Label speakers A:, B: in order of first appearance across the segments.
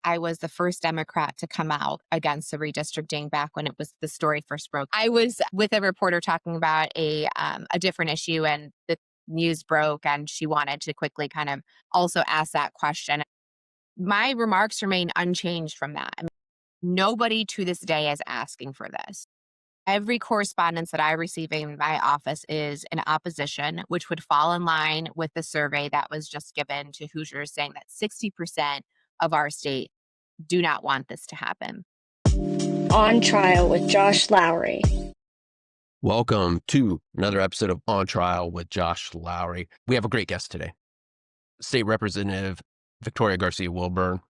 A: I was the first Democrat to come out against the redistricting back when the story first broke. I was with a reporter talking about a different issue, and the news broke, and she wanted to quickly kind of also ask that question. My remarks remain unchanged from that. I mean, nobody to this day is asking for this. Every correspondence that I receive in my office is in opposition, which would fall in line with the survey that was just given to Hoosiers, saying that 60% of our state do not want this to happen.
B: On Trial with Josh Lowry.
C: Welcome to another episode of On Trial with Josh Lowry. We have a great guest today. State Representative Victoria Garcia Wilburn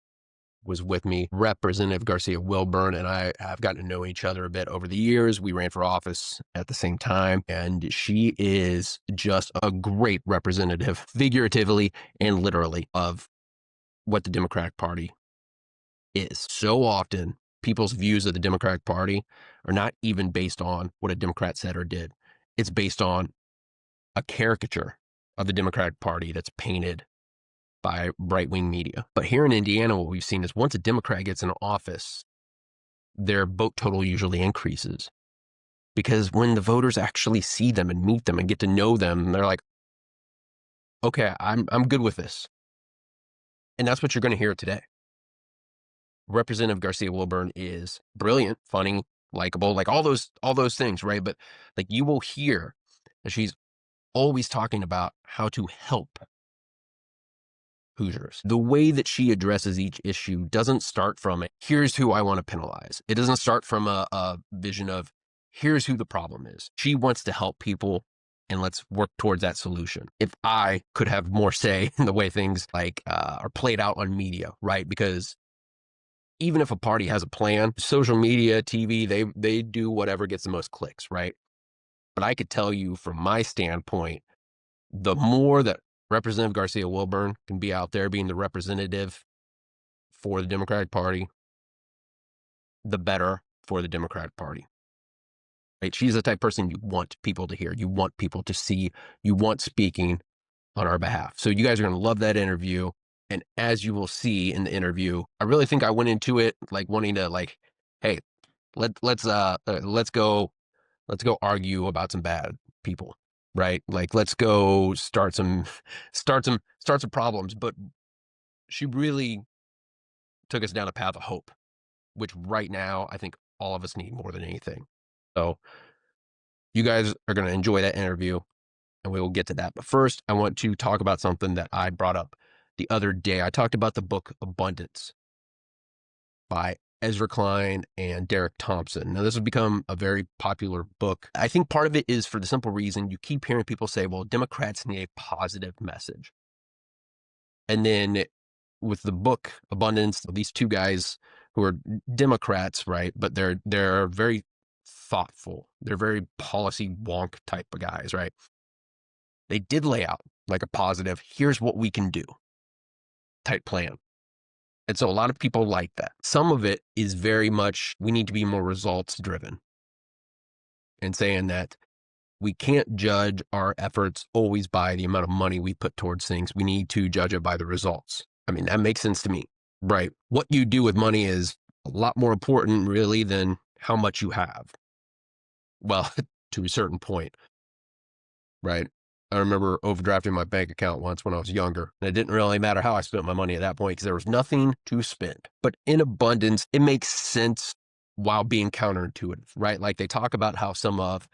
C: was with me. Representative Garcia Wilburn and I have gotten to know each other a bit over the years. We ran for office at the same time, and she is just a great representative, figuratively and literally, of what the Democratic Party is. So often, people's views of the Democratic Party are not even based on what a Democrat said or did. It's based on a caricature of the Democratic Party that's painted by right-wing media. But here in Indiana, what we've seen is once a Democrat gets in office, their vote total usually increases. Because when the voters actually see them and meet them and get to know them, they're like, okay, I'm good with this. And that's what you're going to hear today. Representative Garcia Wilburn is brilliant, funny, likable, like all those things, right? But like you will hear that she's always talking about how to help Hoosiers. The way that she addresses each issue doesn't start from here's who I want to penalize. It doesn't start from a vision of here's who the problem is. She wants to help people, and let's work towards that solution. If I could have more say in the way things are played out on media, right? Because even if a party has a plan, social media, TV, they do whatever gets the most clicks, right? But I could tell you from my standpoint, the more that Representative Garcia Wilburn can be out there being the representative for the Democratic Party, the better for the Democratic Party. Right? She's the type of person you want people to hear, you want people to see, you want speaking on our behalf. So you guys are going to love that interview. And as you will see in the interview, I really think I went into it like wanting to hey, let's go argue about some bad people. Right? Like, let's go start some problems. But she really took us down a path of hope, which right now I think all of us need more than anything. So you guys are going to enjoy that interview, and we will get to that. But first, I want to talk about something that I brought up the other day. I talked about the book Abundance by Ezra Klein and Derek Thompson. Now, this has become a very popular book. I think part of it is for the simple reason you keep hearing people say, well, Democrats need a positive message. And then with the book Abundance, these two guys who are Democrats, right? But they're very thoughtful. They're very policy wonk type of guys, right? They did lay out like a positive, here's what we can do type plan. And so a lot of people like that. Some of it is very much, we need to be more results driven, and saying that we can't judge our efforts always by the amount of money we put towards things. We need to judge it by the results. I mean, that makes sense to me, right? What you do with money is a lot more important really than how much you have. Well, to a certain point, right? I remember overdrafting my bank account once when I was younger, and it didn't really matter how I spent my money at that point because there was nothing to spend. But in Abundance, it makes sense while being counterintuitive, right? Like they talk about how some of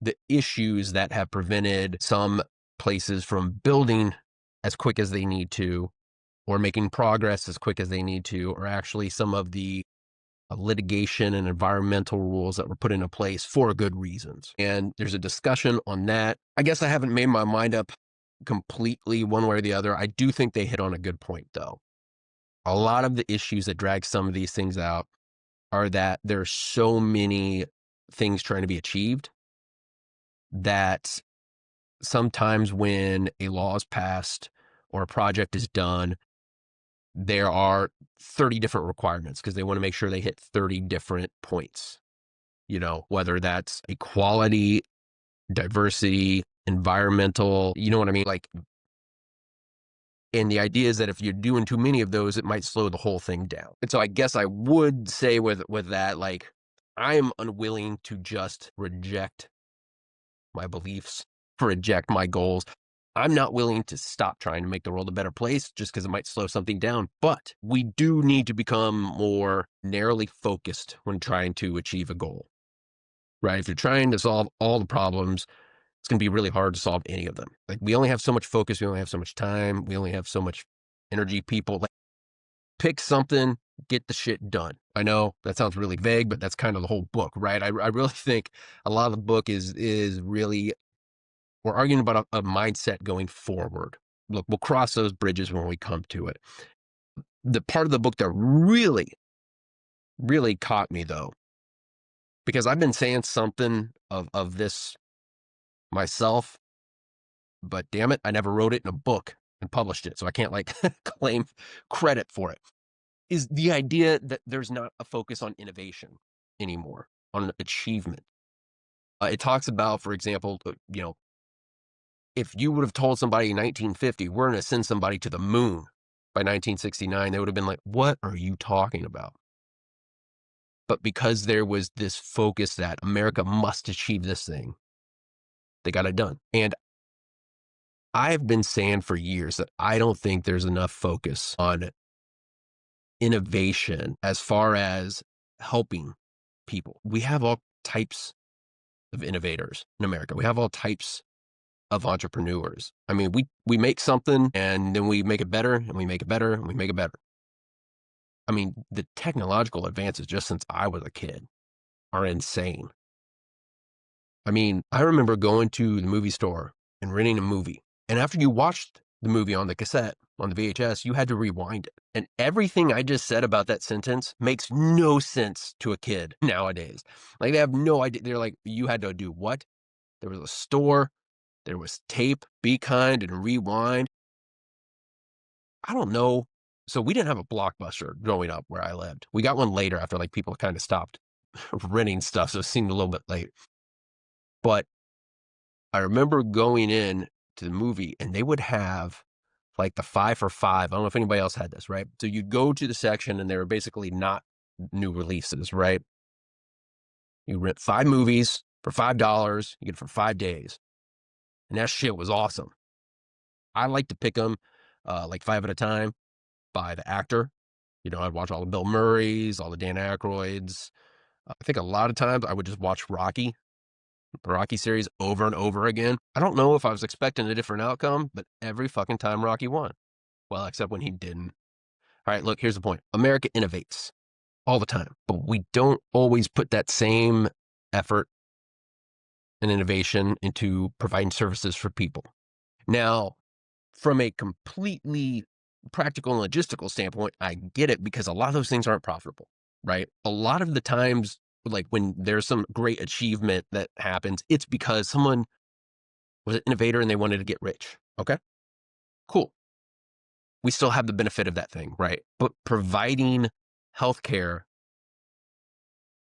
C: the issues that have prevented some places from building as quick as they need to, or making progress as quick as they need to, or actually some of the litigation and environmental rules that were put into place for good reasons. And there's a discussion on that. I guess I haven't made my mind up completely one way or the other. I do think they hit on a good point, though. A lot of the issues that drag some of these things out are that there's so many things trying to be achieved that sometimes when a law is passed or a project is done, there are 30 different requirements because they want to make sure they hit 30 different points, whether that's equality, diversity, environmental, you know what I mean? Like And the idea is that if you're doing too many of those, it might slow the whole thing down. And so I guess I would say with that, like, I am unwilling to just reject my beliefs, reject my goals. I'm not willing to stop trying to make the world a better place just because it might slow something down. But we do need to become more narrowly focused when trying to achieve a goal, right? If you're trying to solve all the problems, it's going to be really hard to solve any of them. Like, we only have so much focus. We only have so much time. We only have so much energy. People, like, pick something, get the shit done. I know that sounds really vague, but that's kind of the whole book, right? I really think a lot of the book is really, we're arguing about a mindset going forward. Look, we'll cross those bridges when we come to it. The part of the book that really, really caught me, though, because I've been saying something of this myself, but damn it, I never wrote it in a book and published it, so I can't, like, claim credit for it, is the idea that there's not a focus on innovation anymore, on achievement. It talks about, for example, if you would have told somebody in 1950, we're going to send somebody to the moon by 1969, they would have been like, what are you talking about? But because there was this focus that America must achieve this thing, they got it done. And I've been saying for years that I don't think there's enough focus on innovation as far as helping people. We have all types of innovators in America. We have all types of entrepreneurs. I mean, we make something and then we make it better and we make it better and we make it better. I mean, the technological advances just since I was a kid are insane. I mean, I remember going to the movie store and renting a movie. And after you watched the movie on the cassette, on the VHS, you had to rewind it. And everything I just said about that sentence makes no sense to a kid nowadays. Like, they have no idea. They're like, you had to do what? There was a store. There was tape, be kind and rewind. I don't know. So we didn't have a Blockbuster growing up where I lived. We got one later after, like, people kind of stopped renting stuff. So it seemed a little bit late. But I remember going in to the movie and they would have, like, the 5 for $5. I don't know if anybody else had this, right? So you'd go to the section and they were basically not new releases, right? You rent 5 movies for $5. You get it for 5 days. And that shit was awesome. I like to pick them like 5 at a time by the actor. I'd watch all the Bill Murrays, all the Dan Aykroyds. I think a lot of times I would just watch the Rocky series over and over again. I don't know if I was expecting a different outcome, but every fucking time Rocky won. Well, except when he didn't. All right, look, here's the point. America innovates all the time, but we don't always put that same effort and innovation into providing services for people. Now, from a completely practical and logistical standpoint, I get it, because a lot of those things aren't profitable, right? A lot of the times, like, when there's some great achievement that happens, it's because someone was an innovator and they wanted to get rich. Okay, cool. We still have the benefit of that thing, right? But providing healthcare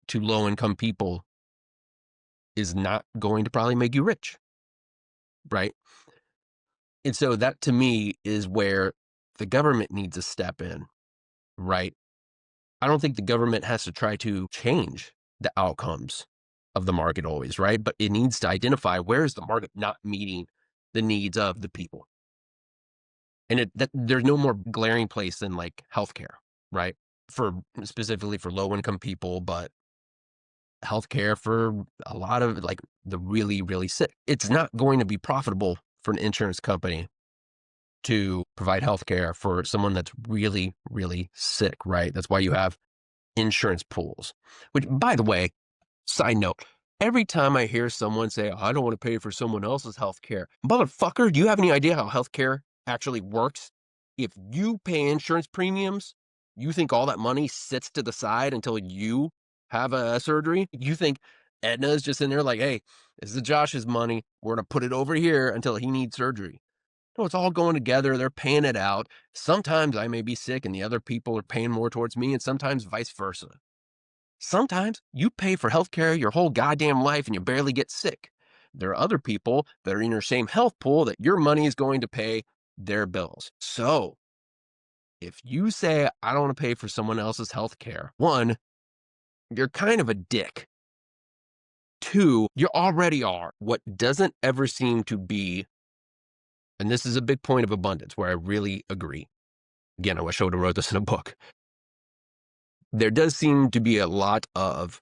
C: to low-income people is not going to probably make you rich, right? And so that, to me, is where the government needs to step in, right? I don't think the government has to try to change the outcomes of the market always, right? But it needs to identify where is the market not meeting the needs of the people. And there's no more glaring place than, like, healthcare, right? Specifically for low-income people, but healthcare for a lot of, like, the really, really sick. It's not going to be profitable for an insurance company to provide healthcare for someone that's really, really sick, right? That's why you have insurance pools, which, by the way, side note, every time I hear someone say, I don't want to pay for someone else's healthcare, motherfucker, do you have any idea how healthcare actually works? If you pay insurance premiums, you think all that money sits to the side until you have a surgery? You think Aetna's just in there like, hey, this is Josh's money. We're going to put it over here until he needs surgery. No, it's all going together. They're paying it out. Sometimes I may be sick and the other people are paying more towards me, and sometimes vice versa. Sometimes you pay for healthcare your whole goddamn life and you barely get sick. There are other people that are in your same health pool that your money is going to pay their bills. So if you say, I don't want to pay for someone else's health care, one, you're kind of a dick. Two, you already are. What doesn't ever seem to be, and this is a big point of abundance where I really agree. Again, I wish I would have wrote this in a book. There does seem to be a lot of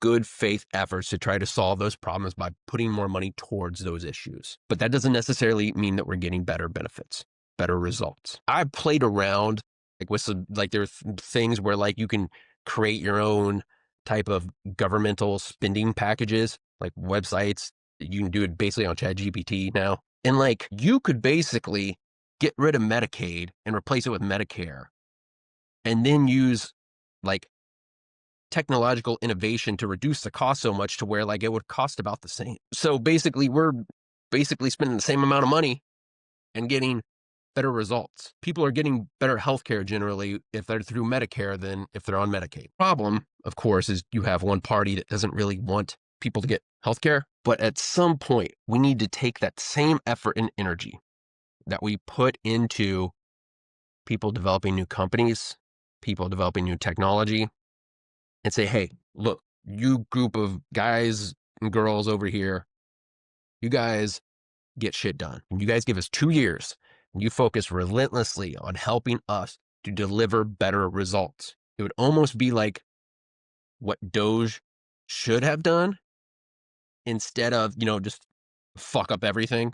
C: good faith efforts to try to solve those problems by putting more money towards those issues. But that doesn't necessarily mean that we're getting better benefits, better results. I played around with some, there are things where you can create your own type of governmental spending packages, like websites. You can do it basically on ChatGPT now. And you could basically get rid of Medicaid and replace it with Medicare, and then use technological innovation to reduce the cost so much to where it would cost about the same. So basically, we're spending the same amount of money and getting better results. People are getting better healthcare generally if they're through Medicare than if they're on Medicaid. Problem, of course, is you have one party that doesn't really want people to get healthcare. But at some point, we need to take that same effort and energy that we put into people developing new companies, people developing new technology, and say, hey, look, you group of guys and girls over here, you guys get shit done. And you guys give us 2 years and you focus relentlessly on helping us to deliver better results. It would almost be like what Doge should have done instead of, just fuck up everything.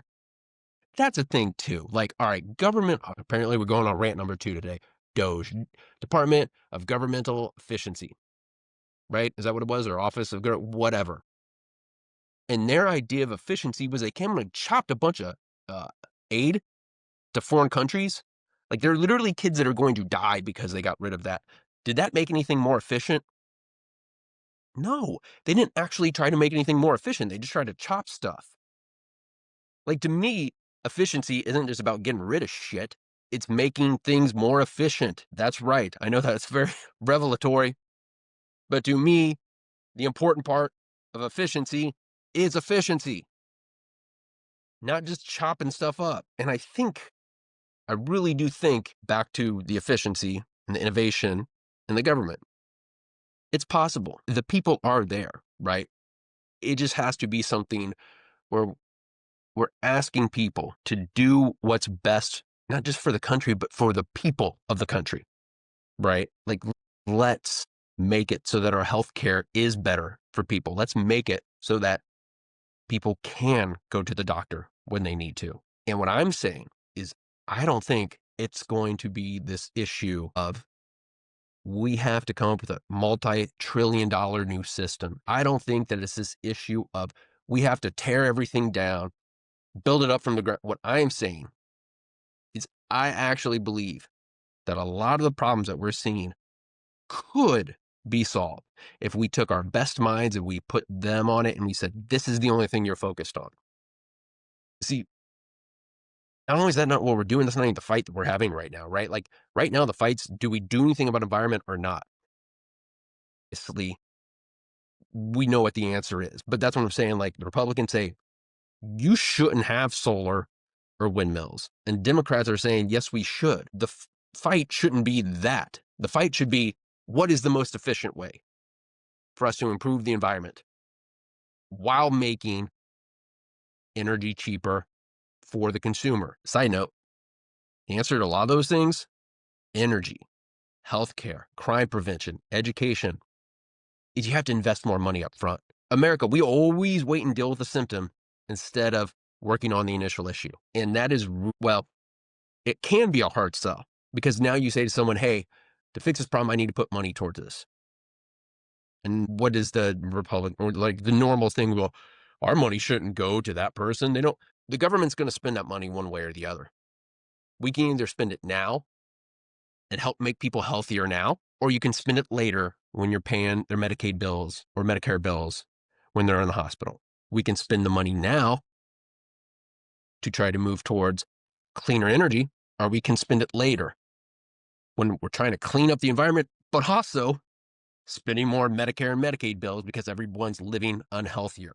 C: That's a thing too. All right, government, apparently we're going on rant number 2 today. Doge, Department of Governmental Efficiency. Right? Is that what it was? Or Office of whatever. And their idea of efficiency was they came and chopped a bunch of aid to foreign countries. There are literally kids that are going to die because they got rid of that. Did that make anything more efficient? No, they didn't actually try to make anything more efficient. They just tried to chop stuff. To me, efficiency isn't just about getting rid of shit. It's making things more efficient. That's right. I know that's very revelatory. But to me, the important part of efficiency is efficiency, not just chopping stuff up. And I really do think back to the efficiency and the innovation in the government. It's possible. The people are there, right? It just has to be something where we're asking people to do what's best, not just for the country, but for the people of the country, right? Let's make it so that our healthcare is better for people. Let's make it so that people can go to the doctor when they need to. And what I'm saying is, I don't think it's going to be this issue of we have to come up with a multi-trillion-dollar new system. I don't think that it's this issue of we have to tear everything down, build it up from the ground. What I'm saying is I actually believe that a lot of the problems that we're seeing could be solved if we took our best minds and we put them on it and we said, this is the only thing you're focused on. See, not only is that not what we're doing, that's not even the fight that we're having right now, right? Right now, the fight's, do we do anything about environment or not? Obviously, we know what the answer is, but that's what I'm saying. The Republicans say, you shouldn't have solar or windmills. And Democrats are saying, yes, we should. The fight shouldn't be that. The fight should be, what is the most efficient way for us to improve the environment while making energy cheaper for the consumer? Side note, the answer to a lot of those things, energy, healthcare, crime prevention, education, is you have to invest more money up front. America, we always wait and deal with the symptom instead of working on the initial issue. And that is, well, it can be a hard sell because now you say to someone, hey, to fix this problem, I need to put money towards this. And what is the Republican, or the normal thing? Well, our money shouldn't go to that person. The government's going to spend that money one way or the other. We can either spend it now and help make people healthier now, or you can spend it later when you're paying their Medicaid bills or Medicare bills when they're in the hospital. We can spend the money now to try to move towards cleaner energy, or we can spend it later when we're trying to clean up the environment, but also spending more Medicare and Medicaid bills because everyone's living unhealthier.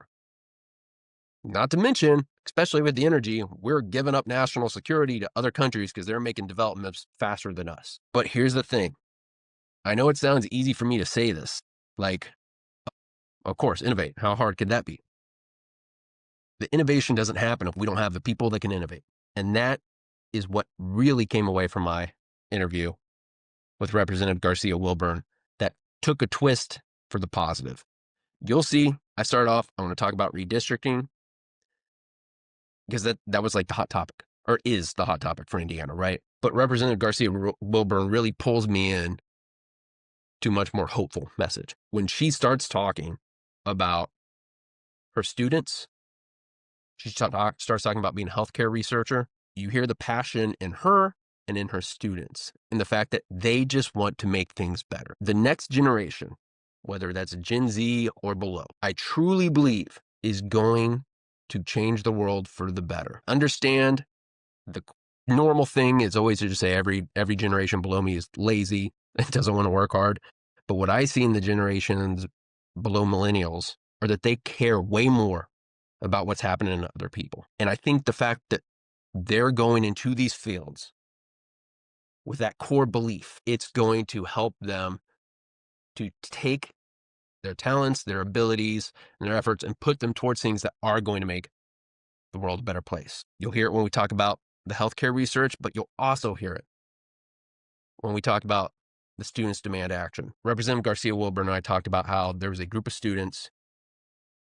C: Not to mention, especially with the energy, we're giving up national security to other countries because they're making developments faster than us. But here's the thing. I know it sounds easy for me to say this. Like, of course, innovate. How hard could that be? The innovation doesn't happen if we don't have the people that can innovate. And that is what really came away from my interview with Representative Garcia Wilburn that took a twist for the positive. You'll see, I start off, I want to talk about redistricting because that was like the hot topic, or is the hot topic for Indiana, right? But Representative Garcia Wilburn really pulls me in to a much more hopeful message. When she starts talking about her students, she starts talking about being a healthcare researcher. You hear the passion in her and in her students, and the fact that they just want to make things better. The next generation, whether that's Gen Z or below, I truly believe is going to change the world for the better. Understand the normal thing is always to just say every generation below me is lazy and doesn't want to work hard. But what I see in the generations below millennials are that they care way more about what's happening to other people. And I think the fact that they're going into these fields with that core belief, it's going to help them to take their talents, their abilities, and their efforts and put them towards things that are going to make the world a better place. You'll hear it when we talk about the healthcare research, but you'll also hear it when we talk about the students demand action. Representative Garcia Wilburn and I talked about how there was a group of students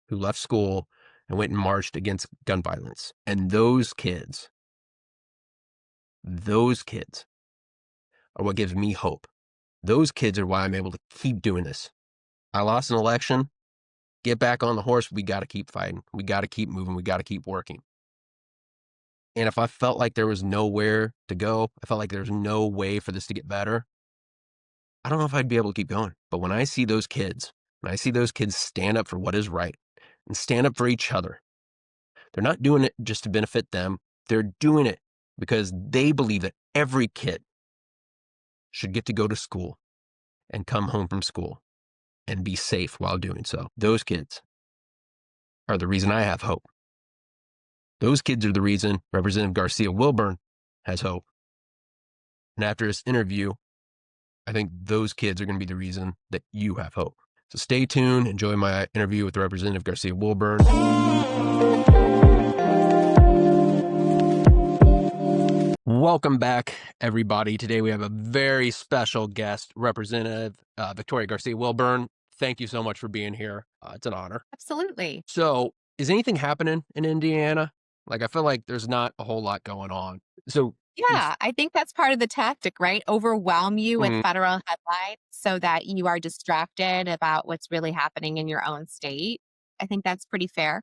C: who left school and went and marched against gun violence. And those kids are what gives me hope. Those kids are why I'm able to keep doing this. I lost an election. Get back on the horse. We got to keep fighting. We got to keep moving. We got to keep working. And if I felt like there was nowhere to go, I felt like there's no way for this to get better, I don't know if I'd be able to keep going. But when I see those kids, stand up for what is right and stand up for each other, they're not doing it just to benefit them. They're doing it because they believe that every kid should get to go to school and come home from school and be safe while doing so. Those kids are the reason I have hope. Those kids are the reason Representative Garcia Wilburn has hope. And after this interview, I think those kids are going to be the reason that you have hope. So stay tuned. Enjoy my interview with Representative Garcia Wilburn. Welcome back, everybody. Today we have a very special guest, Representative Victoria Garcia Wilburn. Thank you so much for being here. It's an honor.
A: Absolutely.
C: So is anything happening in Indiana? Like, I feel like there's not a whole lot going on. So
A: yeah, I think that's part of the tactic, right? Overwhelm you with federal headlines so that you are distracted about what's really happening in your own state. I think that's pretty fair.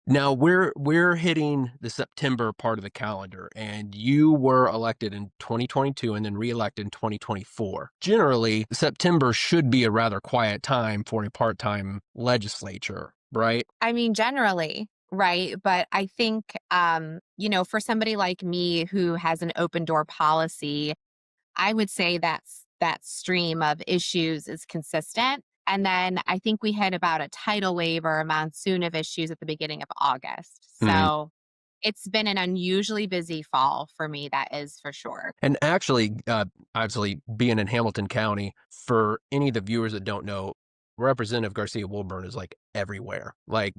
C: Now we're hitting the September part of the calendar, and you were elected in 2022 and then reelected in 2024. Generally, September should be a rather quiet time for a part-time legislature, right?
A: I mean, generally, right? But I think, for somebody like me who has an open door policy, I would say that stream of issues is consistent. And then I think we hit about a tidal wave or a monsoon of issues at the beginning of August. So it's been an unusually busy fall for me, that is for sure.
C: And actually, obviously, being in Hamilton County, for any of the viewers that don't know, Representative Garcia Wilburn is like everywhere. Like,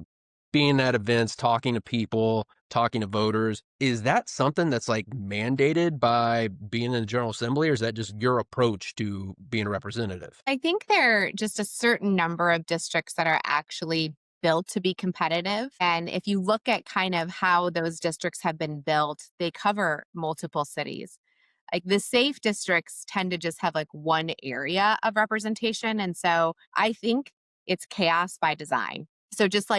C: being at events, talking to people, talking to voters. Is that something that's like mandated by being in the General Assembly, or is that just your approach to being a representative?
A: I think there are just a certain number of districts that are actually built to be competitive. And if you look at kind of how those districts have been built, they cover multiple cities. Like the safe districts tend to just have like one area of representation. And so I think it's chaos by design. So just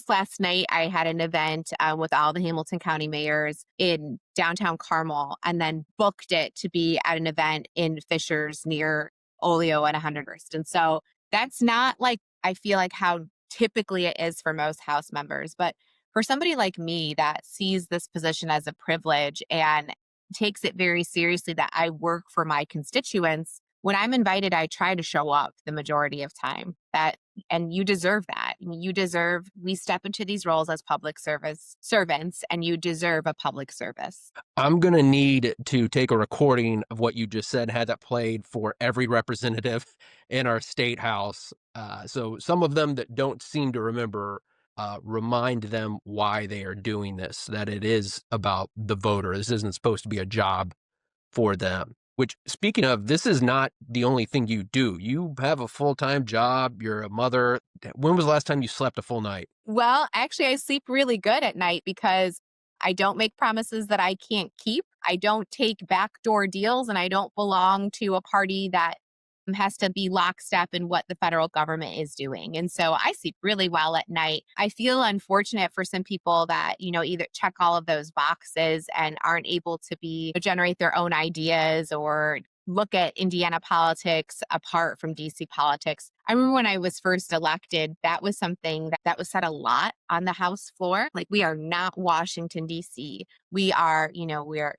A: last night, I had an event with all the Hamilton County mayors in downtown Carmel, and then booked it to be at an event in Fishers near Oleo and 100st. And so that's not like, I feel like how typically it is for most House members. But for somebody like me that sees this position as a privilege and takes it very seriously that I work for my constituents, when I'm invited, I try to show up the majority of time. That And you deserve that. We step into these roles as public service servants, and you deserve a public service.
C: I'm going to need to take a recording of what you just said, had that played for every representative in our state house. So some of them that don't seem to remember, remind them why they are doing this, that it is about the voter. This isn't supposed to be a job for them. Which, speaking of, this is not the only thing you do. You have a full-time job. You're a mother. When was the last time you slept a full night?
A: Well, actually, I sleep really good at night because I don't make promises that I can't keep. I don't take backdoor deals, and I don't belong to a party that has to be lockstep in what the federal government is doing. And so I sleep really well at night. I feel unfortunate for some people that, either check all of those boxes and aren't able to generate their own ideas or look at Indiana politics apart from DC politics. I remember when I was first elected, that was something that was said a lot on the House floor. Like, we are not Washington, DC. We're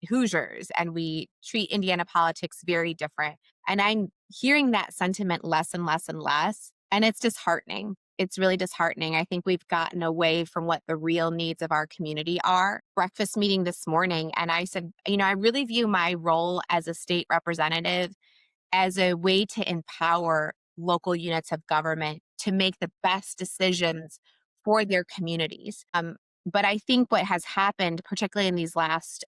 A: Hoosiers, and we treat Indiana politics very different. And I'm hearing that sentiment less and less and less. And it's disheartening. It's really disheartening. I think we've gotten away from what the real needs of our community are. Breakfast meeting this morning, and I said, I really view my role as a state representative as a way to empower local units of government to make the best decisions for their communities. But I think what has happened, particularly in these last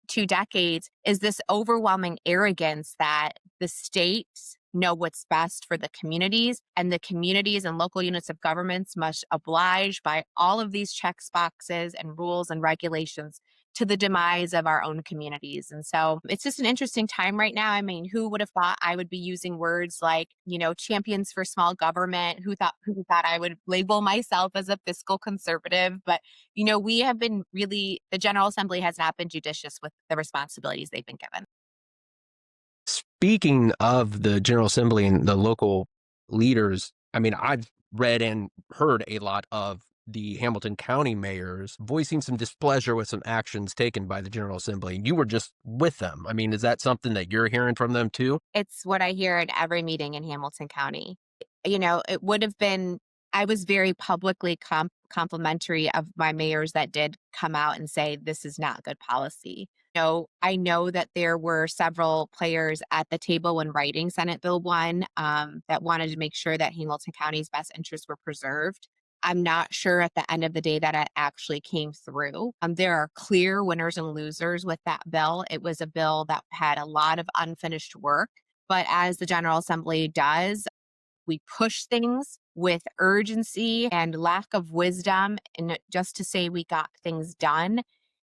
A: 2 decades, is this overwhelming arrogance that the states know what's best for the communities, and the communities and local units of governments must oblige by all of these checks boxes and rules and regulations to the demise of our own communities. And so it's just an interesting time right now. I mean, who would have thought I would be using words like, champions for small government? Who thought I would label myself as a fiscal conservative? But, the General Assembly has not been judicious with the responsibilities they've been given.
C: Speaking of the General Assembly and the local leaders, I mean, I've read and heard a lot of the Hamilton County mayors voicing some displeasure with some actions taken by the General Assembly. You were just with them. I mean, is that something that you're hearing from them too?
A: It's what I hear at every meeting in Hamilton County. It would have been, I was very publicly complimentary of my mayors that did come out and say, this is not good policy. I know that there were several players at the table when writing Senate Bill 1 that wanted to make sure that Hamilton County's best interests were preserved. I'm not sure at the end of the day that it actually came through. There are clear winners and losers with that bill. It was a bill that had a lot of unfinished work, but as the General Assembly does, we push things with urgency and lack of wisdom, and just to say we got things done.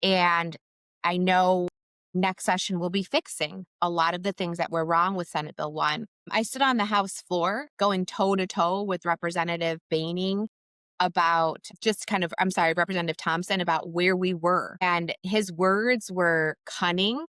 A: And I know next session we'll be fixing a lot of the things that were wrong with Senate Bill 1. I stood on the House floor going toe to toe with Representative Baining Representative Thompson, about where we were. And his words were cunning.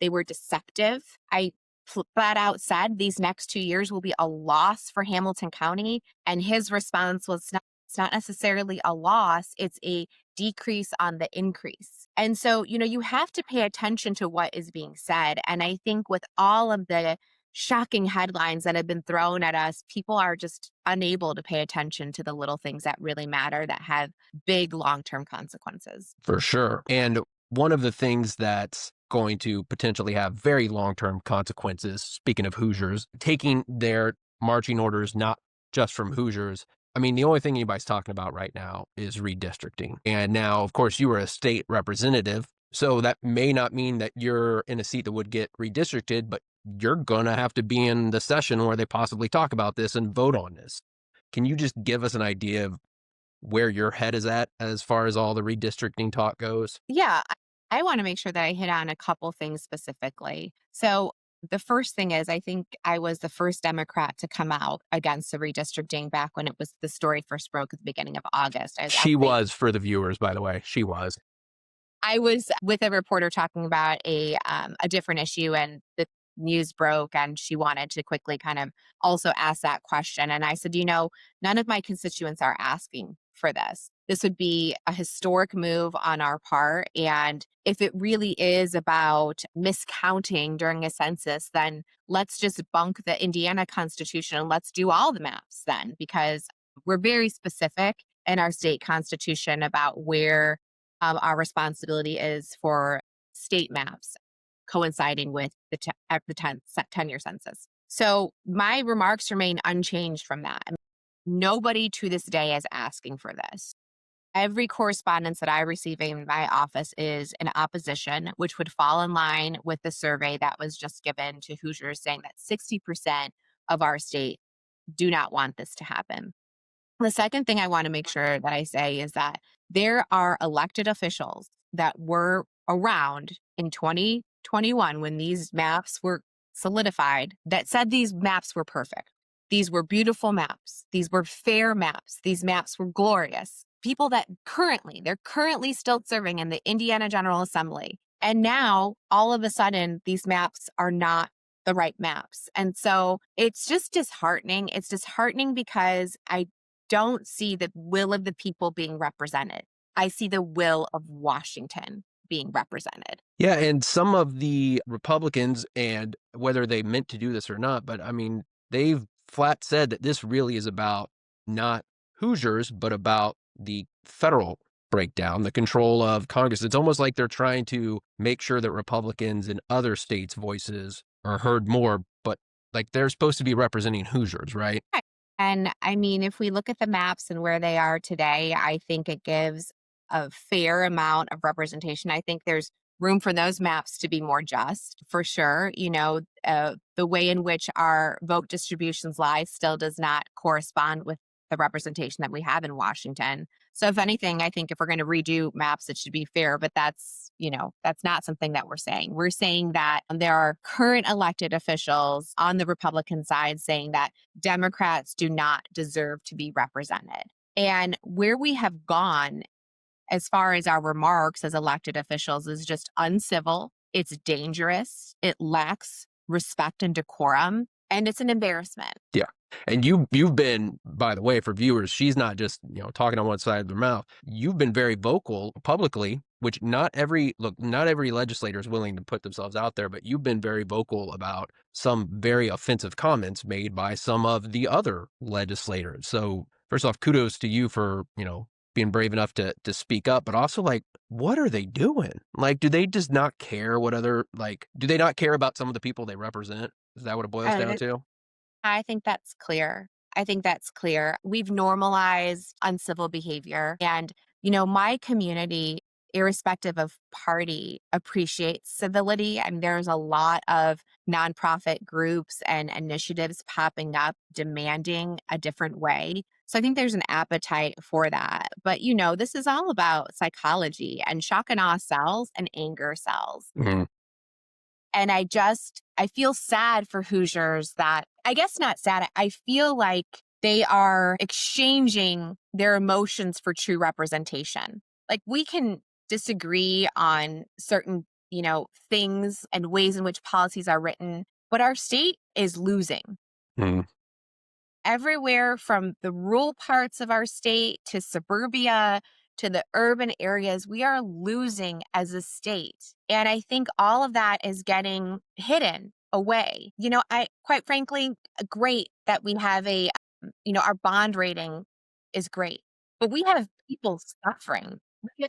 A: They were deceptive. I flat out said these next 2 years will be a loss for Hamilton County. And his response was, it's not necessarily a loss, it's a decrease on the increase. And so, you have to pay attention to what is being said. And I think with all of the shocking headlines that have been thrown at us, people are just unable to pay attention to the little things that really matter, that have big long-term consequences.
C: For sure. And one of the things that's going to potentially have very long-term consequences, speaking of Hoosiers, taking their marching orders not just from Hoosiers. I mean, the only thing anybody's talking about right now is redistricting. And now, of course, you were a state representative, so that may not mean that you're in a seat that would get redistricted, but you're going to have to be in the session where they possibly talk about this and vote on this. Can you just give us an idea of where your head is at as far as all the redistricting talk goes?
A: Yeah, I want to make sure that I hit on a couple things specifically. So the first thing is, I think I was the first Democrat to come out against the redistricting back when the story first broke at the beginning of August.
C: She was, for the viewers, by the way, she was.
A: I was with a reporter talking about a different issue, and the news broke, and she wanted to quickly kind of also ask that question. And I said, none of my constituents are asking for this. this would be a historic move on our part. And if it really is about miscounting during a census, then let's just bunk the Indiana Constitution and let's do all the maps then, because we're very specific in our state constitution about where our responsibility is for state maps coinciding with the 10-year census. So my remarks remain unchanged from that. I mean, nobody to this day is asking for this. Every correspondence that I receive in my office is in opposition, which would fall in line with the survey that was just given to Hoosiers saying that 60% of our state do not want this to happen. The second thing I want to make sure that I say is that there are elected officials that were around in 2021 when these maps were solidified that said these maps were perfect. These were beautiful maps. These were fair maps. These maps were glorious. People that they're currently still serving in the Indiana General Assembly. And now, all of a sudden, these maps are not the right maps. And so it's just disheartening. It's disheartening because I don't see the will of the people being represented. I see the will of Washington being represented.
C: Yeah, and some of the Republicans, and whether they meant to do this or not, but I mean, they've flat said that this really is about not Hoosiers, but about the federal breakdown, the control of Congress. It's almost like they're trying to make sure that Republicans in other states' voices are heard more, but like they're supposed to be representing Hoosiers, right?
A: Right. And I mean, if we look at the maps and where they are today, I think it gives a fair amount of representation. I think there's room for those maps to be more just, for sure. The way in which our vote distributions lie still does not correspond with the representation that we have in Washington. So if anything, I think if we're going to redo maps, it should be fair, but that's not something that we're saying. We're saying that there are current elected officials on the Republican side saying that Democrats do not deserve to be represented. And where we have gone as far as our remarks as elected officials is just uncivil. It's dangerous. It lacks respect and decorum, and it's an embarrassment.
C: Yeah. And you've been, by the way, for viewers, she's not just, talking on one side of their mouth. You've been very vocal publicly, which not every legislator is willing to put themselves out there, but you've been very vocal about some very offensive comments made by some of the other legislators. So first off, kudos to you for, being brave enough to speak up, but also like, what are they doing? Like, do they just not care do they not care about some of the people they represent? Is that what it boils down to?
A: I think that's clear. We've normalized uncivil behavior. And, my community, irrespective of party, appreciates civility. And there's a lot of nonprofit groups and initiatives popping up demanding a different way. So I think there's an appetite for that. But, this is all about psychology, and shock and awe sells and anger sells.
C: Mhm.
A: And I feel sad for Hoosiers that, I guess not sad, I feel like they are exchanging their emotions for true representation. Like, we can disagree on certain, things and ways in which policies are written, but our state is losing.
C: Mhm.
A: Everywhere from the rural parts of our state to suburbia to the urban areas, we are losing as a state. And I think all of that is getting hidden away. Quite frankly, great that we have our bond rating is great, but we have people suffering. We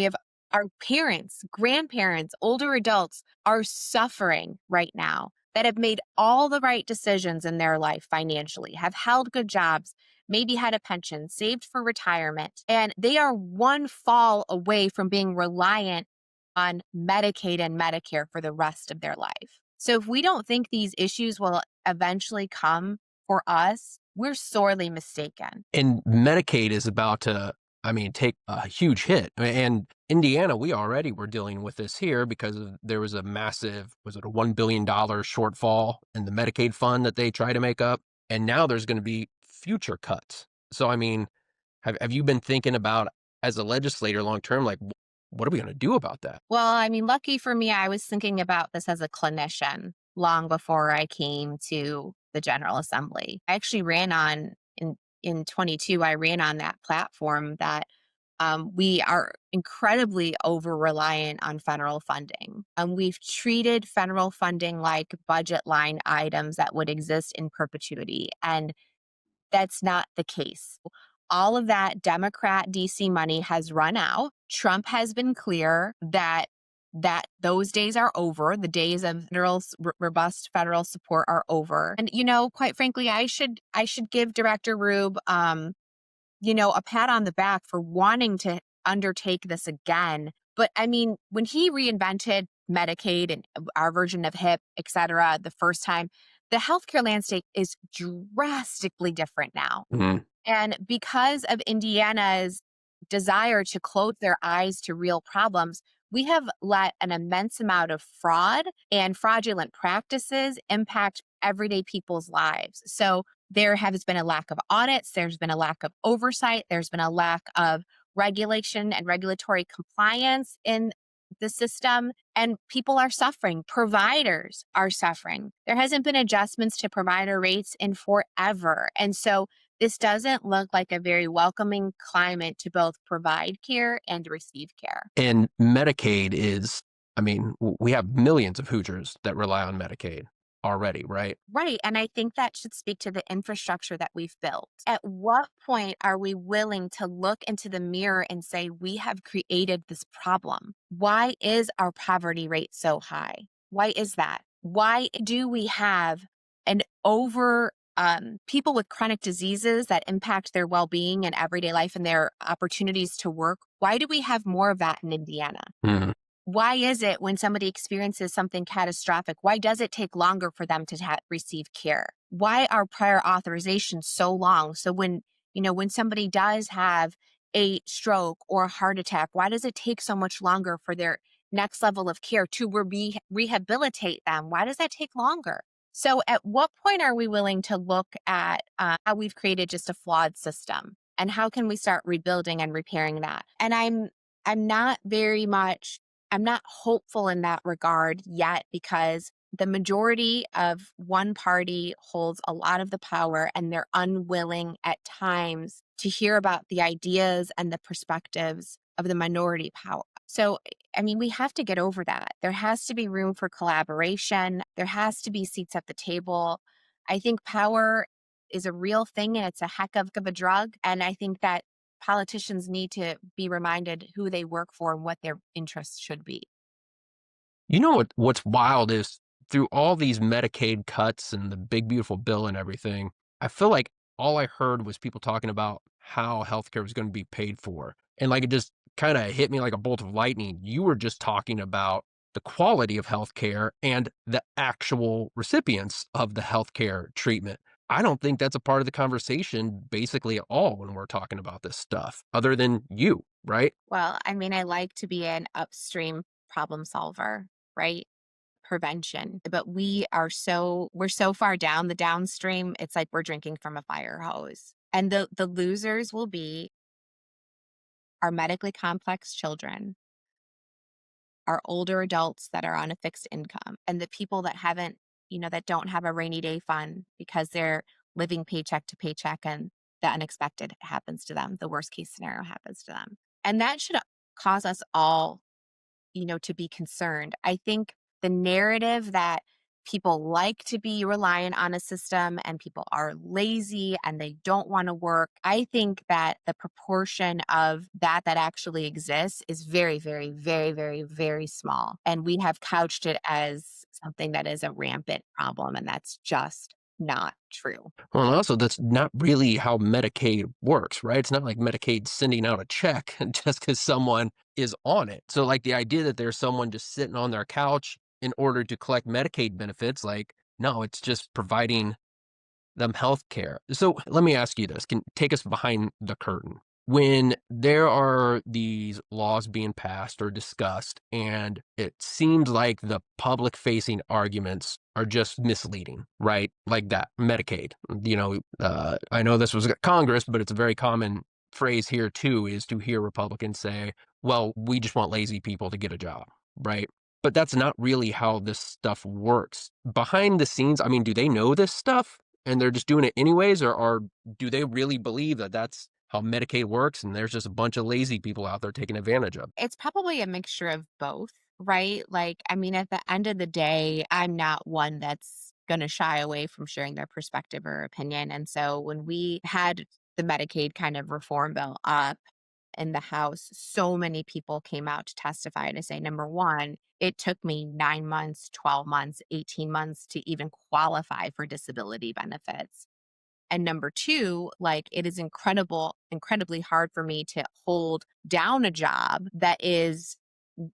A: have our parents, grandparents, older adults are suffering right now that have made all the right decisions in their life financially, have held good jobs, maybe had a pension, saved for retirement, and they are one fall away from being reliant on Medicaid and Medicare for the rest of their life. So if we don't think these issues will eventually come for us, we're sorely mistaken.
C: And Medicaid is about to, take a huge hit. And Indiana, we already were dealing with this here because there was a massive, was it a $1 billion shortfall in the Medicaid fund that they try to make up? And now there's going to be future cuts. So, have you been thinking about, as a legislator long term, like, what are we going to do about that?
A: Well, lucky for me, I was thinking about this as a clinician long before I came to the General Assembly. I actually ran in in 22, I ran on that platform that we are incredibly over reliant on federal funding. We've treated federal funding like budget line items that would exist in perpetuity. And that's not the case. All of that Democrat DC money has run out. Trump has been clear that those days are over. The days of robust federal support are over. And quite frankly, I should give Director Rube a pat on the back for wanting to undertake this again. But I mean, when he reinvented Medicaid and our version of HIP, et cetera, the first time, the healthcare landscape is drastically different now.
C: Mm-hmm.
A: And because of Indiana's desire to close their eyes to real problems, we have let an immense amount of fraud and fraudulent practices impact everyday people's lives. So there has been a lack of audits, there's been a lack of oversight, there's been a lack of regulation and regulatory compliance in the system, and people are suffering. Providers are suffering. There hasn't been adjustments to provider rates in forever. And so this doesn't look like a very welcoming climate to both provide care and receive care.
C: And Medicaid is, I mean, we have millions of Hoosiers that rely on Medicaid already, right?
A: Right. And I think that should speak to the infrastructure that we've built. At what point are we willing to look into the mirror and say, we have created this problem? Why is our poverty rate so high? Why is that? Why do we have an over people with chronic diseases that impact their well-being and everyday life and their opportunities to work? Why do we have more of that in Indiana?
C: Mm-hmm.
A: Why is it when somebody experiences something catastrophic, why does it take longer for them to receive care? Why are prior authorizations so long? So when somebody does have a stroke or a heart attack, why does it take so much longer for their next level of care to rehabilitate them? Why does that take longer? So at what point are we willing to look at how we've created just a flawed system? And how can we start rebuilding and repairing that? And I'm not hopeful in that regard yet, because the majority of one party holds a lot of the power and they're unwilling at times to hear about the ideas and the perspectives of the minority power. So, I mean, we have to get over that. There has to be room for collaboration. There has to be seats at the table. I think power is a real thing and it's a heck of a drug. And I think that politicians need to be reminded who they work for and what their interests should be.
C: You know what's wild is through all these Medicaid cuts and the big beautiful bill and everything, I feel like all I heard was people talking about how healthcare was going to be paid for. And like it just kind of hit me like a bolt of lightning. You were just talking about the quality of healthcare and the actual recipients of the healthcare treatment. I don't think that's a part of the conversation basically at all when we're talking about this stuff, other than you, right?
A: Well, I mean, I like to be an upstream problem solver, right? Prevention. But we're so far down the downstream, it's like we're drinking from a fire hose. And the losers will be our medically complex children, our older adults that are on a fixed income, and the people that haven't, that don't have a rainy day fund because they're living paycheck to paycheck and the unexpected happens to them. The worst case scenario happens to them. And that should cause us all, to be concerned. I think the narrative that people like to be reliant on a system and people are lazy and they don't want to work, I think that the proportion of that actually exists is very, very, very, very, very small. And we have couched it as something that is a rampant problem, and that's just not true.
C: Well, and also that's not really how Medicaid works, right? It's not like Medicaid sending out a check just because someone is on it. So like the idea that there's someone just sitting on their couch in order to collect Medicaid benefits, like, no, it's just providing them health care. So let me ask you this, can take us behind the curtain. When there are these laws being passed or discussed, and it seems like the public facing arguments are just misleading, right? Like that Medicaid, I know this was Congress, but it's a very common phrase here too, is to hear Republicans say, well, we just want lazy people to get a job, right? But that's not really how this stuff works. Behind the scenes, I mean, do they know this stuff? And they're just doing it anyways, or do they really believe that that's how Medicaid works and there's just a bunch of lazy people out there taking advantage of?
A: It's probably a mixture of both, right? Like, I mean, at the end of the day, I'm not one that's going to shy away from sharing their perspective or opinion. And so when we had the Medicaid kind of reform bill up in the House, so many people came out to testify to say, number one, it took me 9 months, 12 months, 18 months to even qualify for disability benefits. And number two, like it is incredibly hard for me to hold down a job that is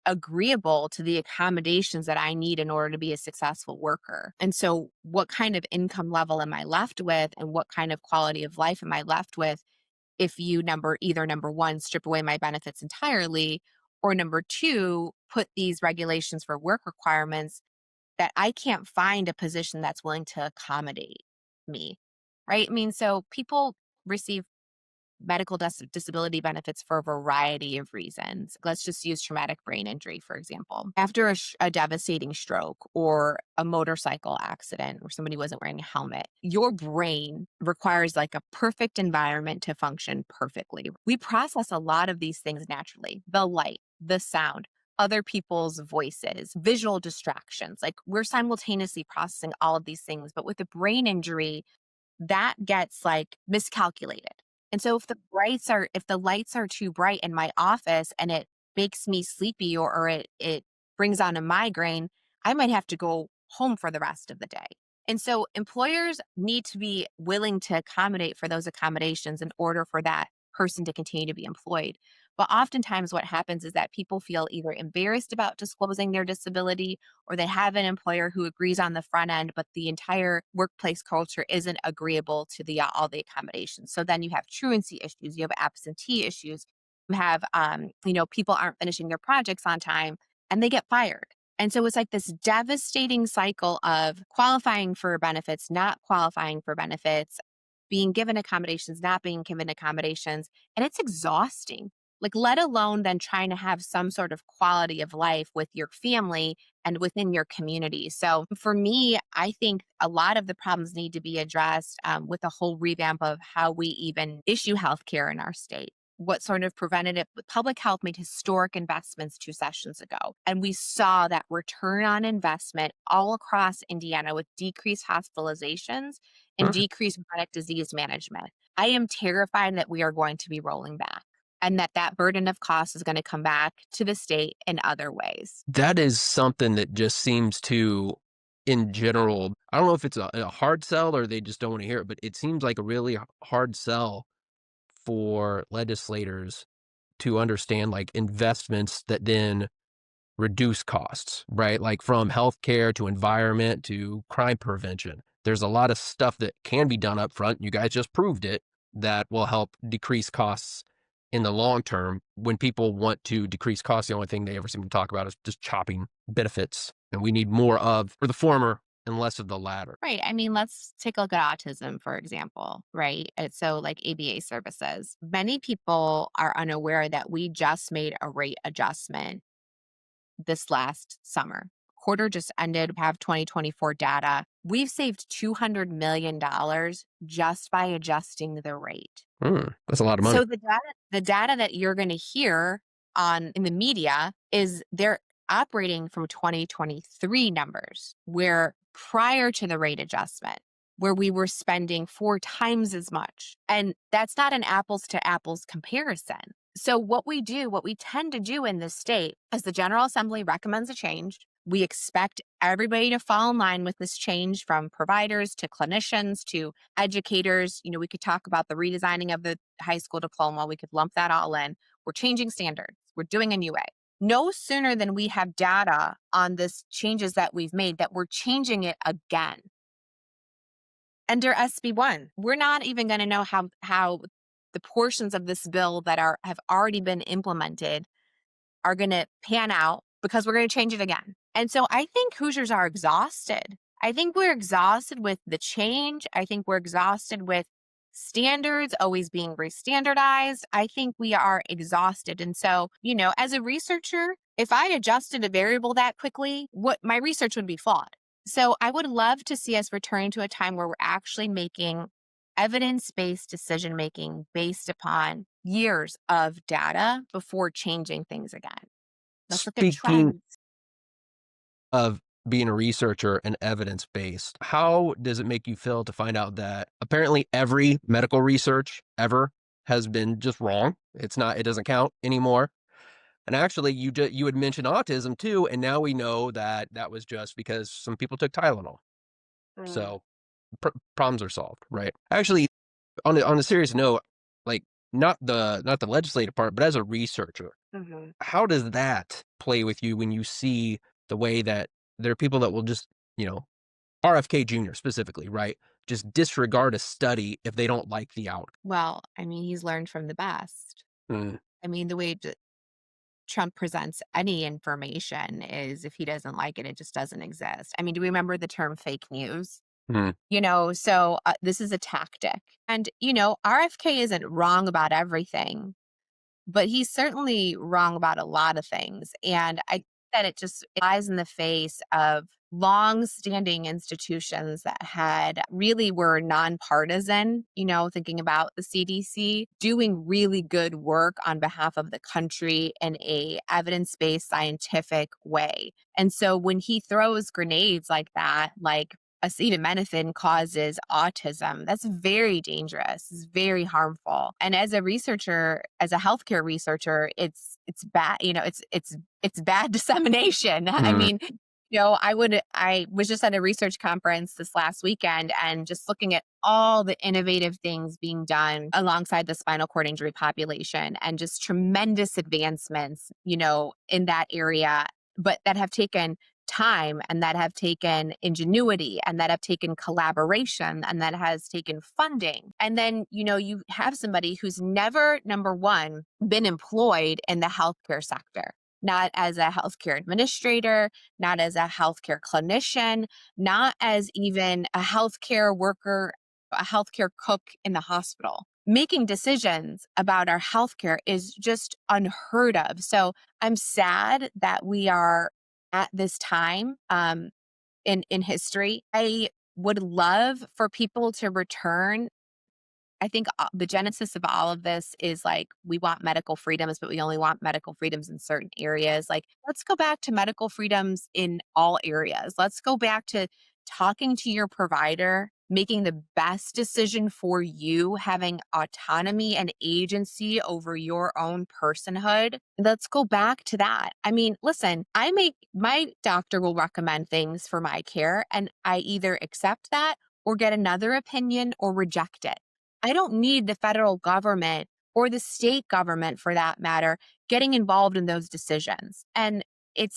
A: agreeable to the accommodations that I need in order to be a successful worker. And so, what kind of income level am I left with, and what kind of quality of life am I left with if you number one, strip away my benefits entirely, or number two, put these regulations for work requirements that I can't find a position that's willing to accommodate me, right? I mean, so people receive medical disability benefits for a variety of reasons. Let's just use traumatic brain injury, for example. After a devastating stroke or a motorcycle accident where somebody wasn't wearing a helmet, your brain requires like a perfect environment to function perfectly. We process a lot of these things naturally: the light, the sound, other people's voices, visual distractions. Like we're simultaneously processing all of these things. But with a brain injury, that gets like miscalculated. And so if the lights are too bright in my office and it makes me sleepy, or it brings on a migraine, I might have to go home for the rest of the day. And so employers need to be willing to accommodate for those accommodations in order for that person to continue to be employed. But oftentimes what happens is that people feel either embarrassed about disclosing their disability, or they have an employer who agrees on the front end, but the entire workplace culture isn't agreeable to all the accommodations. So then you have truancy issues, you have absentee issues, you have people aren't finishing their projects on time and they get fired. And so it's like this devastating cycle of qualifying for benefits, not qualifying for benefits, being given accommodations, not being given accommodations, and it's exhausting. Like, let alone then trying to have some sort of quality of life with your family and within your community. So, for me, I think a lot of the problems need to be addressed with a whole revamp of how we even issue healthcare in our state. What sort of preventative public health made historic investments 2 sessions ago. And we saw that return on investment all across Indiana with decreased hospitalizations and
C: Hmm.
A: decreased chronic disease management. I am terrified that we are going to be rolling back, and that burden of cost is going to come back to the state in other ways.
C: That is something that just seems to, in general, I don't know if it's a hard sell or they just don't want to hear it, but it seems like a really hard sell for legislators to understand, like, investments that then reduce costs, right? Like from healthcare to environment to crime prevention. There's a lot of stuff that can be done up front. You guys just proved it, that will help decrease costs in the long term. When people want to decrease costs, the only thing they ever seem to talk about is just chopping benefits. And we need more of for the former and less of the latter.
A: Right. I mean, let's take a look at autism, for example, right? So, like ABA services, many people are unaware that we just made a rate adjustment this last summer. Quarter just ended, we have 2024 data. We've saved $200 million just by adjusting the rate.
C: That's a lot of money.
A: So the data that you're going to hear on in the media is they're operating from 2023 numbers, where prior to the rate adjustment, where we were spending 4 times as much. And that's not an apples to apples comparison. So what we tend to do in this state, as the General Assembly recommends a change, we expect everybody to fall in line with this change, from providers to clinicians to educators. We could talk about the redesigning of the high school diploma. We could lump that all in. We're changing standards. We're doing a new way. No sooner than we have data on this changes that we've made, that we're changing it again. Under SB1, we're not even going to know how the portions of this bill that have already been implemented are going to pan out, because we're going to change it again. And so I think Hoosiers are exhausted. I think we're exhausted with the change. I think we're exhausted with standards always being restandardized. I think we are exhausted. And so, as a researcher, if I adjusted a variable that quickly, my research would be flawed. So I would love to see us return to a time where we're actually making evidence-based decision making based upon years of data before changing things again. Let's look at
C: Speaking
A: trends.
C: of being a researcher and evidence based, how does it make you feel to find out that apparently every medical research ever has been just wrong? It doesn't count anymore. And actually, you had mentioned autism too, and now we know that that was just because some people took Tylenol.
A: Mm,
C: So problems are solved, right? Actually, on a serious note, like not the legislative part, but as a researcher,
A: mhm.
C: how does that play with you when you see the way that there are people that will just, you know, RFK Jr. specifically, right? Just disregard a study if they don't like the outcome.
A: Well, I mean, he's learned from the best.
C: Mm,
A: I mean, the way Trump presents any information is if he doesn't like it, it just doesn't exist. I mean, do we remember the term fake news?
C: mm,
A: This is a tactic. And, RFK isn't wrong about everything, but he's certainly wrong about a lot of things. And I think that it just lies in the face of long-standing institutions that had really were nonpartisan, thinking about the CDC, doing really good work on behalf of the country in a evidence-based scientific way. And so when he throws grenades like that, like acetaminophen causes autism. That's very dangerous. It's very harmful. And as a researcher, as a healthcare researcher, it's bad, it's bad dissemination. I
C: mm.
A: mean, I was just at a research conference this last weekend and just looking at all the innovative things being done alongside the spinal cord injury population and just tremendous advancements, in that area, but that have taken time and that have taken ingenuity and that have taken collaboration and that has taken funding. And then, you have somebody who's never, number one, been employed in the healthcare sector, not as a healthcare administrator, not as a healthcare clinician, not as even a healthcare worker, a healthcare cook in the hospital. Making decisions about our healthcare is just unheard of. So I'm sad that we are at this time in history. I would love for people to return. I think the genesis of all of this is like we want medical freedoms, but we only want medical freedoms in certain areas. Like, let's go back to medical freedoms in all areas. Let's go back to talking to your provider, making the best decision for you, having autonomy and agency over your own personhood. Let's go back to that. I mean, listen, my doctor will recommend things for my care, and I either accept that or get another opinion or reject it. I don't need the federal government or the state government for that matter getting involved in those decisions. And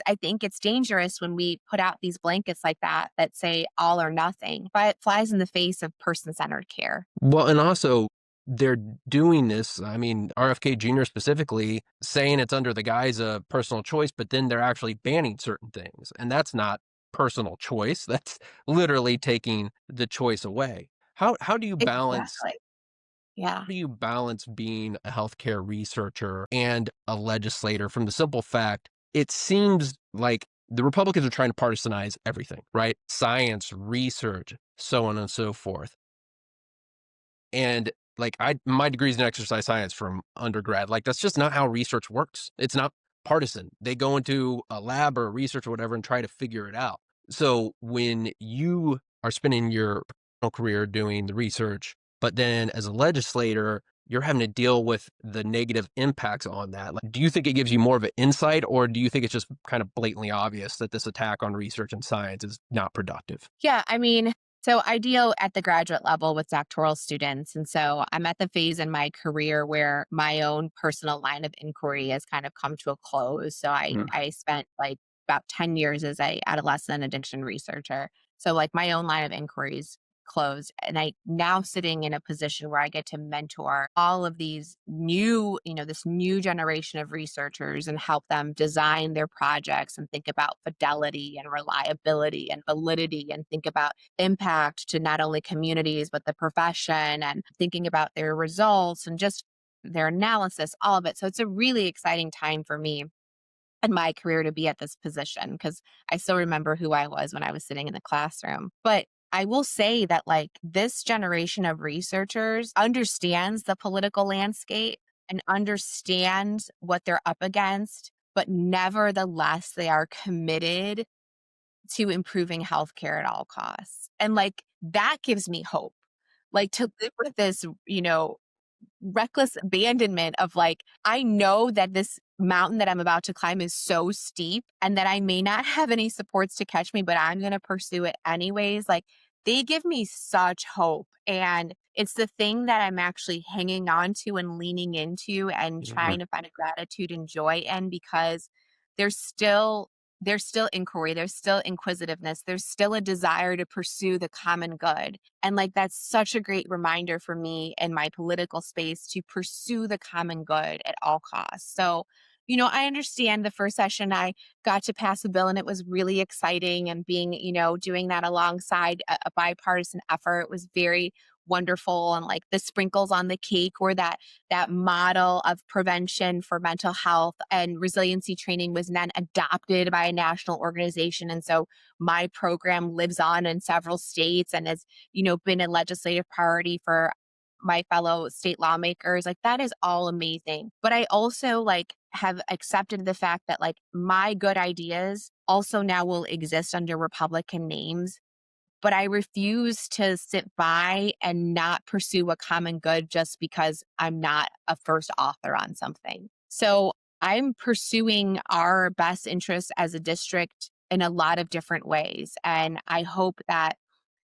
A: I think it's dangerous when we put out these blankets like that say all or nothing, but it flies in the face of person-centered care.
C: Well, and also they're doing this. I mean, RFK Jr. specifically saying it's under the guise of personal choice, but then they're actually banning certain things. And that's not personal choice. That's literally taking the choice away. How do you balance
A: Exactly. Yeah.
C: how do you balance being a healthcare researcher and a legislator from the simple fact it seems like the Republicans are trying to partisanize everything, right? Science, research, so on and so forth. And like my degree is in exercise science from undergrad. Like that's just not how research works. It's not partisan. They go into a lab or research or whatever and try to figure it out. So when you are spending your professional career doing the research, but then as a legislator, you're having to deal with the negative impacts on that. Like, do you think it gives you more of an insight, or do you think it's just kind of blatantly obvious that this attack on research and science is not productive?
A: Yeah, I mean, so I deal at the graduate level with doctoral students. And so I'm at the phase in my career where my own personal line of inquiry has kind of come to a close. So I spent like about 10 years as a adolescent addiction researcher. So like my own line of inquiries closed. And I now sitting in a position where I get to mentor all of these new, this new generation of researchers and help them design their projects and think about fidelity and reliability and validity and think about impact to not only communities, but the profession and thinking about their results and just their analysis, all of it. So it's a really exciting time for me. in my career to be at this position because I still remember who I was when I was sitting in the classroom. But I will say that like this generation of researchers understands the political landscape and understands what they're up against, but nevertheless, they are committed to improving healthcare at all costs. And like that gives me hope. Like to live with this, reckless abandonment of like, I know that this mountain that I'm about to climb is so steep and that I may not have any supports to catch me, but I'm going to pursue it anyways. Like they give me such hope. And it's the thing that I'm actually hanging on to and leaning into and
C: Mhm.
A: trying to find a gratitude and joy in because there's still there's still inquiry, there's still inquisitiveness, there's still a desire to pursue the common good. And like that's such a great reminder for me in my political space to pursue the common good at all costs. So, I understand the first session I got to pass a bill and it was really exciting and being, doing that alongside a bipartisan effort was very wonderful and like the sprinkles on the cake were that model of prevention for mental health and resiliency training was then adopted by a national organization. And so my program lives on in several states and has, been a legislative priority for my fellow state lawmakers. Like that is all amazing. But I also like have accepted the fact that like my good ideas also now will exist under Republican names, but I refuse to sit by and not pursue a common good just because I'm not a first author on something. So I'm pursuing our best interests as a district in a lot of different ways. And I hope that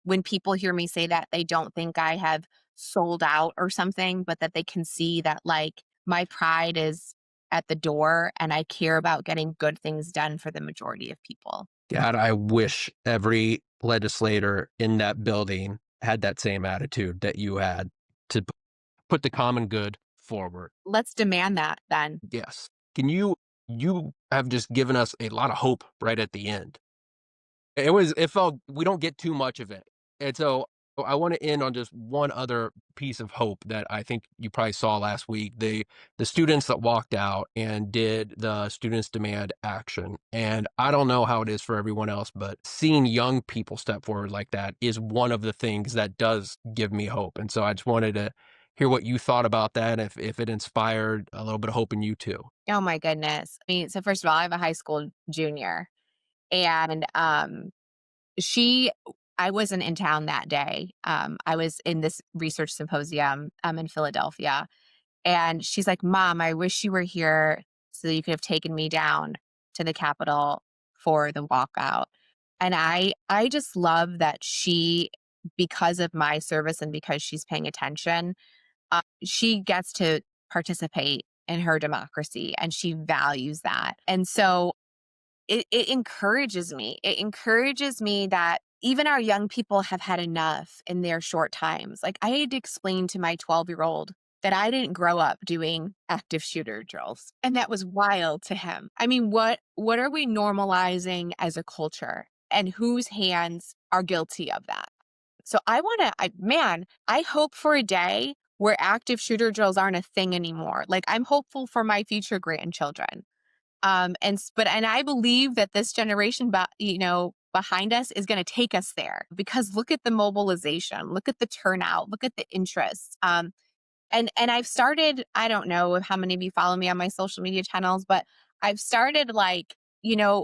A: when people hear me say that, they don't think I have sold out or something, but that they can see that like my pride is at the door and I care about getting good things done for the majority of people.
C: God, I wish every legislator in that building had that same attitude that you had to put the common good forward.
A: Let's demand that then.
C: Yes. You have just given us a lot of hope right at the end. It felt we don't get too much of it. And so I want to end on just one other piece of hope that I think you probably saw last week. The students that walked out and did the students demand action. And I don't know how it is for everyone else, but seeing young people step forward like that is one of the things that does give me hope. And so I just wanted to hear what you thought about that, if it inspired a little bit of hope in you too.
A: Oh my goodness. I mean, so first of all, I have a high school junior and she I wasn't in town that day. I was in this research symposium in Philadelphia. And she's like, Mom, I wish you were here so that you could have taken me down to the Capitol for the walkout. And I just love that she, because of my service and because she's paying attention, she gets to participate in her democracy and she values that. And so it encourages me. It encourages me that even our young people have had enough in their short times. Like I had to explain to my 12-year-old that I didn't grow up doing active shooter drills. And that was wild to him. I mean, what are we normalizing as a culture? And whose hands are guilty of that? So I hope for a day where active shooter drills aren't a thing anymore. Like I'm hopeful for my future grandchildren. And I believe that this generation, behind us is going to take us there because look at the mobilization, look at the turnout, look at the interest. And I've started, I don't know how many of you follow me on my social media channels, but I've started like,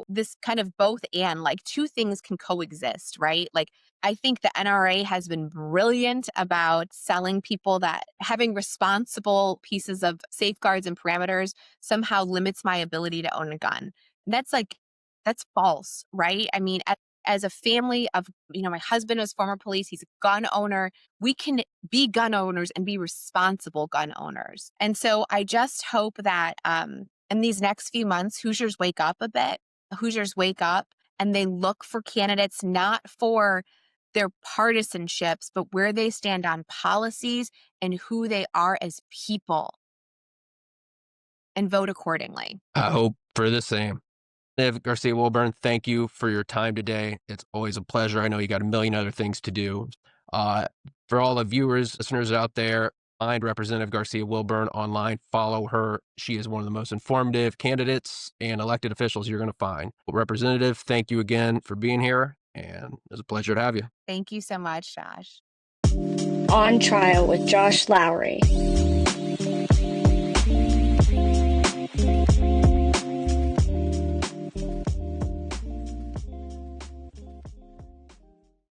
A: this kind of both and like two things can coexist, right? Like I think the NRA has been brilliant about selling people that having responsible pieces of safeguards and parameters somehow limits my ability to own a gun. That's false, right? I mean, as a family of, my husband was former police, he's a gun owner. We can be gun owners and be responsible gun owners. And so I just hope that in these next few months, Hoosiers wake up a bit. Hoosiers wake up and they look for candidates not for their partisanships, but where they stand on policies and who they are as people and vote accordingly.
C: I hope for the same. Garcia Wilburn, thank you for your time today. It's always a pleasure. I know you got a million other things to do. For all the viewers, listeners out there, Find Representative Garcia Wilburn online. Follow her. She is one of the most informative candidates and elected officials you're going to find. Well, Representative, thank you again for being here, and it was a pleasure to have you.
A: Thank you so much, Josh.
B: On Trial with Josh Lowry.